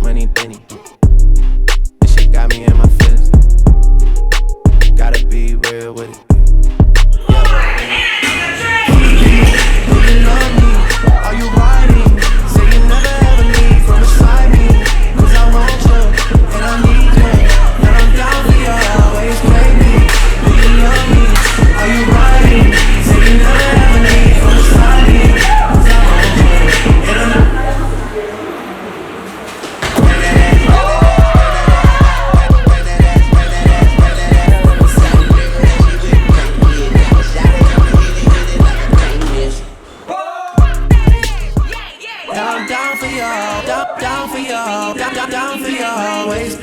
money, Benny. This shit got me in my feelings. Gotta be real with it. Are you riding? Say you never ever leave from beside me. Cause I want you, and I need you. And I'm down for you, always baby. Do you love me? Are you riding? Say you never ever leave from beside me. Cause I want you, and I'm down for you, down for you, down for you always.